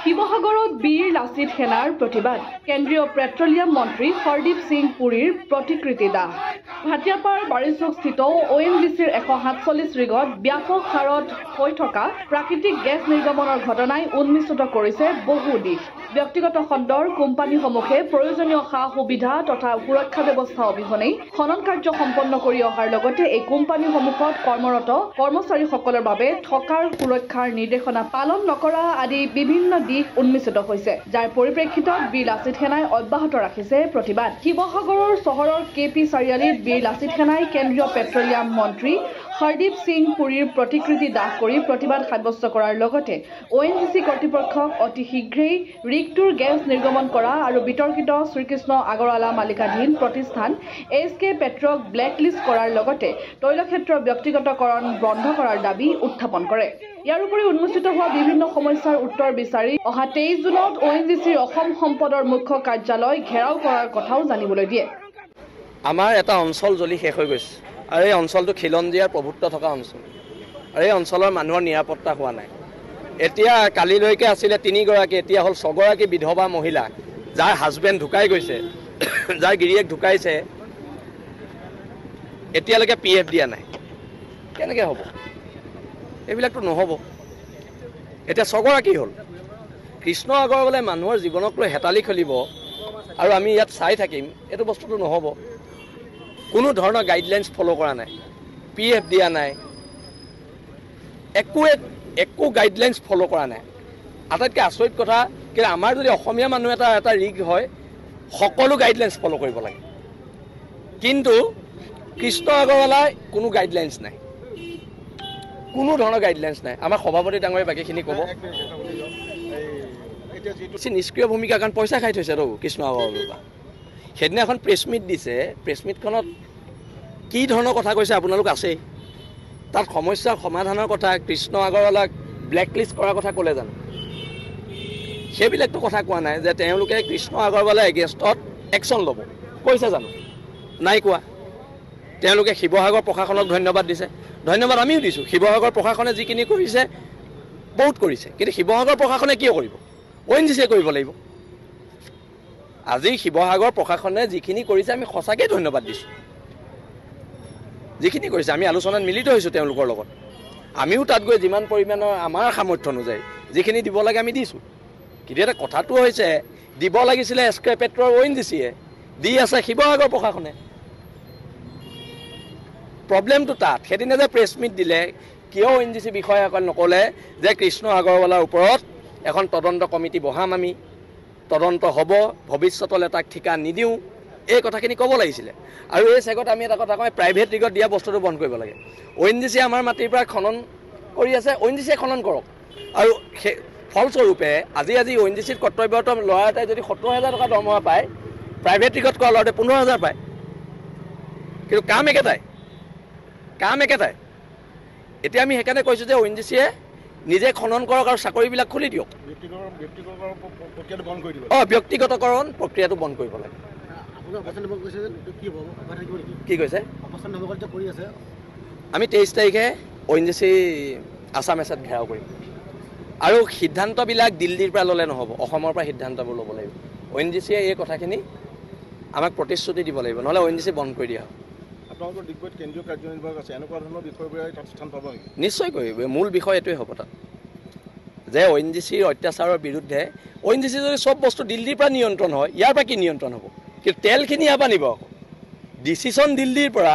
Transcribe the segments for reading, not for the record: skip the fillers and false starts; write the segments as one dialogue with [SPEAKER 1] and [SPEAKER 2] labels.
[SPEAKER 1] শিৱসাগৰত বীৰ লাচিত সেনাৰ প্ৰতিবাদ কেন্দ্ৰীয় পেট্ৰলিয়াম মন্ত্ৰী হৰদীপ সিং পুৰীৰ প্ৰতিকৃতি দাহ ভাটিয়াপাৰ বাৰিচুকস্থিত ONGCৰ 147 ৰিগত ব্যাপক হাৰত হৈ থকা প্ৰাকৃতিক গেছ নিৰ্গমনৰ ঘটনাই উন্মিষ্ট কৰিছে বহু দিশ ব্যক্তিগত খণ্ডৰ কোম্পানীসমূহে প্ৰয়োজনীয় সা-সুবিধা তথা সুৰক্ষা ব্যৱস্থা অবিহনে খনন কাৰ্য সম্পন্ন কৰি অহাৰ লগতে এই কোম্পানীসমূহত কৰ্মৰত কৰ্মচাৰীসকলৰ বাবে থকাৰ সুৰক্ষাৰ নিৰ্দেশনা পালন নকৰা আদি বিভিন্ন দিশ উন্মিষ্ট হৈছে যাৰ পৰিপ্ৰেক্ষিতত বীৰ লাচিত সেনাই অব্যাহত ৰাখিছে প্ৰতিবাদ শিৱসাগৰৰ চহৰৰ কেপি চাৰিআলিত বীৰ লাচিত সেনাই কেন্দ্ৰীয় পেট্ৰলিয়াম মন্ত্ৰী হৰদীপ সিং পুৰীৰ প্ৰতিকৃতি দাহ কৰি প্ৰতিবাদ সাব্যস্ত কৰাৰ লগতে ONGC কৰ্তৃপক্ষক অতি শীঘ্ৰেই ৰিগটোৰ গেছ নিৰ্গমন কৰা আৰু বিতৰ্কিত শ্ৰীকৃষ্ণ আগৰৱালা মালিকাধীন প্ৰতিষ্ঠান SK পেট্ৰক ব্লেকলিষ্ট কৰাৰ লগতে তৈলক্ষেত্ৰৰ ব্যক্তিগতকৰণ বন্ধ কৰাৰ দাবী উত্থাপন কৰে ইয়াৰ উপৰি উন্মোচিত হোৱা বিভিন্ন সমস্যাৰ উত্তৰ বিচাৰি অহা 23 জুনত ONGCৰ অসম সম্পদৰ মুখ্য কাৰ্যালয় ঘেৰাও কৰাৰ কথাও জানিবলৈ দিয়ে
[SPEAKER 2] আমাৰ এটা অঞ্চল জ্বলি শেষ হৈ গৈছে আৰু এই অঞ্চলটো খিলঞ্জীয়াৰ প্ৰভুত্ব থকা অঞ্চল আৰু এই অঞ্চলৰ মানুহৰ নিৰাপত্তা হোৱা নাই এতিয়া কালিলৈকে আছিলে 3 গৰাকী এতিয়া হ'ল 6 গৰাকী বিধৱা মহিলা যাৰ হাজবেণ্ড ঢুকাই গৈছে যাৰ গিৰিয়েক ঢুকাইছে এতিয়ালৈকে PF দিয়া নাই কেনেকৈ হ'ব এইবিলাকতো নহ'ব এতিয়া 6 গৰাকী হ'ল কৃষ্ণ আগৰৱালাই মানুহৰ জীৱনক লৈ হেতালি খেলিব আৰু আমি ইয়াত চাই থাকিম এইটো বস্তুটো নহ'ব কোনো ধৰণৰ গাইডলাইন্স ফলো কৰা নাই PF দিয়া নাই একো গাইডলাইন্স ফলো কৰা নাই আটাইতকৈ আচৰিত কথা কি আমাৰ যদি অসমীয়া মানুহ এটা ৰিগ হয় সকলো গাইডলাইন্স ফলো কৰিব লাগে কিন্তু কৃষ্ণ আগৰৱালাই কোনো গাইডলাইন্স নাই কোনো ধৰণৰ গাইডলাইন্স নাই আমাৰ সভাপতি ডাঙৰীয়া বাকীখিনি ক'ব নিষ্ক্ৰিয় ভূমিকা কাৰণ পইচা খাই থৈছে আৰু কৃষ্ণ আগৰৱালা সেইদিনা এখন প্ৰেছ মিট দিছে প্ৰেছ মিটখনত কি ধৰণৰ কথা কৈছে আপোনালোক আছেই তাত সমস্যাৰ সমাধানৰ কথা কৃষ্ণ আগৰৱালাক ব্লেকলিষ্ট কৰাৰ কথা ক'লে জানো সেইবিলাকতো কথা কোৱা নাই যে তেওঁলোকে কৃষ্ণ আগৰৱালা এগেইনষ্টত একশ্যন ল'ব কৈছে জানো নাই কোৱা তেওঁলোকে শিৱসাগৰ প্ৰশাসনক ধন্যবাদ দিছে ধন্যবাদ আমিও দিছোঁ শিৱসাগৰ প্ৰশাসনে যিখিনি কৰিছে বহুত কৰিছে কিন্তু শিৱসাগৰ প্ৰশাসনে কিয় কৰিব ONGCয়ে কৰিব লাগিব আজি শিৱসাগৰ প্ৰশাসনে যিখিনি কৰিছে আমি সঁচাকৈ ধন্যবাদ দিছোঁ যিখিনি কৰিছে আমি আলোচনাত মিলিত হৈছোঁ তেওঁলোকৰ লগত আমিও তাত গৈ যিমান পৰিমাণৰ আমাৰ সামৰ্থ্য অনুযায়ী যিখিনি দিব লাগে আমি দিছোঁ কিন্তু এটা কথাটো হৈছে দিব লাগিছিলে SK পেট্ৰৰ ONGCয়ে দি আছে শিৱসাগৰ প্ৰশাসনে প্ৰব্লেমটো তাত সেইদিনা যে প্ৰেছ মিট দিলে কিয় ONGC বিষয়াসকল নক'লে যে কৃষ্ণ আগৰৱালাৰ ওপৰত এখন তদন্ত কমিটি বহাম আমি তদন্ত হ'ব ভৱিষ্যতলৈ তাক ঠিকা নিদিওঁ এই কথাখিনি ক'ব লাগিছিলে আৰু এই চেগত আমি এটা কথা কওঁ প্ৰাইভেট ৰিগত দিয়া বস্তুটো বন্ধ কৰিব লাগে ONGCয়ে আমাৰ মাটিৰ পৰা খনন কৰি আছে ONGCয়ে খনন কৰক আৰু ফলস্বৰূপে আজি ONGCৰ কৰ্তব্যৰত ল'ৰা এটাই যদি 70,000 টকা দৰমহা পায় প্ৰাইভেট ৰিগত কৰা ল'ৰাটোৱে 15,000 পায় কিন্তু কাম একেটাই এতিয়া আমি সেইকাৰণে কৈছোঁ যে ONGCয়ে নিজে খনন কৰক আৰু চাকৰিবিলাক খুলি দিয়ক ব্যক্তিগতকৰণ প্ৰক্ৰিয়াটো বন্ধ কৰিব লাগে কি কৈছে আমি 23 তাৰিখে ONGC আছাম এছাত ঘেৰাও কৰিম আৰু সিদ্ধান্তবিলাক দিল্লীৰ পৰা ল'লে নহ'ব অসমৰ পৰা সিদ্ধান্তবোৰ ল'ব লাগিব ONGCয়ে এই কথাখিনি আমাক প্ৰতিশ্ৰুতি দিব লাগিব নহ'লে ONGC বন্ধ কৰি দিয়া হ'ব নিশ্চয় কৰিব মূল বিষয় এইটোৱে হ'ব তাত যে ONGCৰ অত্যাচাৰৰ বিৰুদ্ধে ONGC যদি চব বস্তু দিল্লীৰ পৰা নিয়ন্ত্ৰণ হয় ইয়াৰ পৰা কি নিয়ন্ত্ৰণ হ'ব কিন্তু তেলখিনি ইয়াৰ পৰা নিব আকৌ ডিচিশ্যন দিল্লীৰ পৰা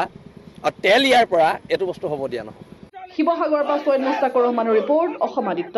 [SPEAKER 2] আৰু তেল ইয়াৰ পৰা এইটো বস্তু হ'ব দিয়া নহয়
[SPEAKER 1] শিৱসাগৰৰ পৰা সৈয়দ মুস্তাকৰ ৰহমানৰ ৰিপৰ্ট অসম আদিত্য